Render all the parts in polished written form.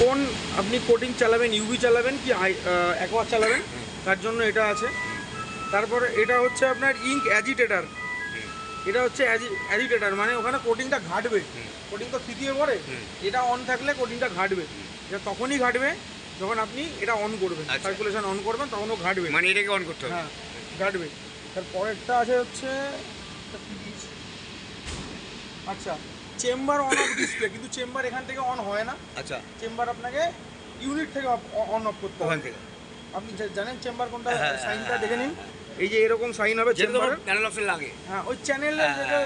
কোন আপনি কোটিং চালাবেন, ইউভি চালাবেন কি অ্যাকোয়া চালাবেন, তার জন্য এটা আছে। তারপরে এটা হচ্ছে আপনার ইঙ্ক অ্যাজিটেটার। এটা হচ্ছে অ্যাজিটেটার, মানে ওখানে কোটিংটা ঘাটবে। কোটিং তো থিতিয়ে পড়ে, এটা অন থাকলে কোটিংটা ঘাটবে। এটা তখনই ঘাটবে যখন আপনি এটা অন করবেন, সার্কুলেশন অন করবেন, তখন ও ঘাটবে। মানে এটাকে অন করতে হবে? হ্যাঁ, ঘাটবে। তারপরেরটা আছে হচ্ছে আচ্ছা চেম্বার অন অফ ডিসপ্লে, কিন্তু চেম্বার এখান থেকে অন হয় না। আচ্ছা, চেম্বার আপনাকে ইউনিট থেকে অন অফ করতে হবে। ওখান থেকে আপনি জানেন চেম্বার কোনটা, হ্যাঁ, সাইনটা দেখে নিন। এই যে এরকম সাইন হবে চেম্বারের, অ্যানালক্সে লাগে। হ্যাঁ ওই চ্যানেলের যেটা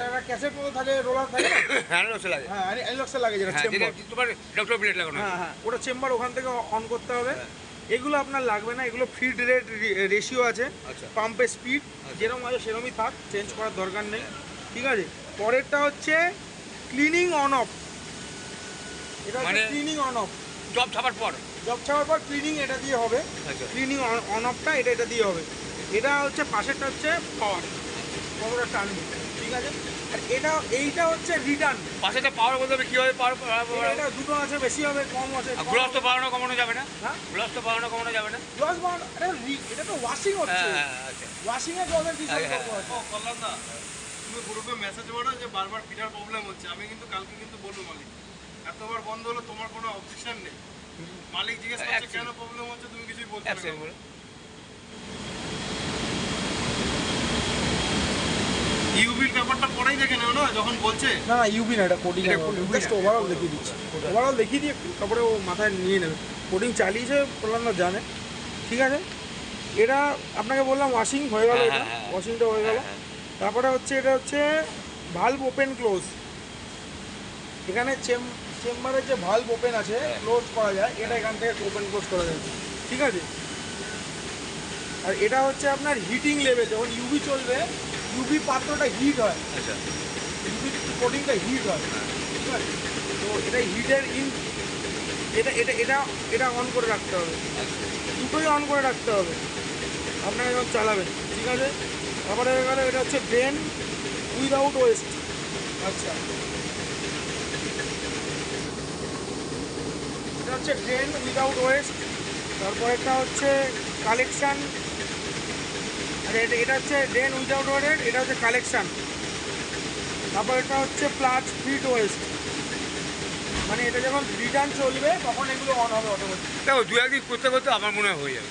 একটা ক্যাসেট মতো থাকে, রোলার থাকে না, অ্যানালক্সে লাগে। হ্যাঁ অ্যানালক্সে লাগে যেটা হ্যাঁ, চেম্বার, তোমার ডক্টর প্লেট লাগানো। হ্যাঁ হ্যাঁ ওটা চেম্বার ওখান থেকে অন করতে হবে। এগুলো আপনার লাগবে না, এগুলো ফিড রেট রেশিও আছে, পাম্পের স্পিড যেরকম আছে সেরকমই থাক, চেঞ্জ করার দরকার নেই, ঠিক আছে। পরেরটা হচ্ছে ক্লিনিং অন অফ। এটা মানে ক্লিনিং অন অফ, জব ছাপার পর ক্লিনিং এটা দিয়ে হবে। ক্লিনিং অন অফটা এটা দিয়ে হবে। এটা হচ্ছে পাশেরটা হচ্ছে পাওয়ার, কতটা টানবে, ঠিক আছে। আর এইটা হচ্ছে রিটার্ন। পাশেটা পাওয়ার বলতে হবে কীভাবে পাওয়ার? এটা দুটো আছে, বেশি হবে কম আছে। গ্লস তো বাড়ানো কমানো যাবে না? হ্যাঁ গ্লস তো বাড়ানো কমানো যাবে না? গ্লস বাড়ানো, এটা তো ওয়াশিং হচ্ছে, ওয়াশিংয়ে গ্লসের কি সম্পর্ক আছে? বললাম না, তুমি গ্রুপে মেসেজ করো যে বারবার ফিটার প্রবলেম হচ্ছে। আমি কিন্তু কালকে কিন্তু বলবো মালিক, এতবার বন্ধ হলো তোমার কোনো অবজেকশন নেই। মালিক জিজ্ঞেস করছে কেন প্রবলেম হচ্ছে, তুমি কিছুই বলতে পারবে না। ইউবির ব্যাপারটা পরেই দেখে নেও না যখন বলছে। না ইউবি না, এটা কোডিং, জাস্ট ওভারঅল দেখিয়ে দিচ্ছি। ওভারঅল দেখিয়ে দিয়ে তারপরে ও মাথায় নিয়ে নেবে। কোডিং চালিয়েছে বললাম না, জানে, ঠিক আছে। এটা আপনাকে বললাম ওয়াশিং হয়ে গেল, এটা ওয়াশিংটা হয়ে গেল। তারপরে হচ্ছে এটা হচ্ছে ভালভ ওপেন ক্লোজ। এখানে চেম্বারের যে ভালভ ওপেন আছে, ক্লোজ করা যায়, এটা এখান থেকে ওপেন ক্লোজ করা যায়, ঠিক আছে। আর এটা হচ্ছে আপনার হিটিং লেভেল, যখন ইউভি চলবে, ইউভি পাত্রটা হিট হয়, ইউভি কোটিংটা হিট হয়, ঠিক আছে। তো এটা হিটের এটা অন করে রাখতে হবে, দুটোই অন করে রাখতে হবে আপনাকে যখন চালাবেন, ঠিক আছে। তারপরে হয়ে গেল এটা হচ্ছে ড্রেন উইদাউট ওয়েস্ট। আচ্ছা, এটা হচ্ছে ড্রেন উইদাউট ওয়েস্ট। তারপরেরটা হচ্ছে কালেকশান, আর এটা হচ্ছে ড্রেন উইদাউট ওয়েস্ট, এটা হচ্ছে কালেকশান। তারপর এটা হচ্ছে প্লাচ ফিট ওয়েস্ট, মানে এটা যখন রিটার্ন চলবে তখন এগুলো অন হবে অটোমেটিক। দেখো দু একদিন করতে করতে আমার মনে হয় হয়ে যাবে।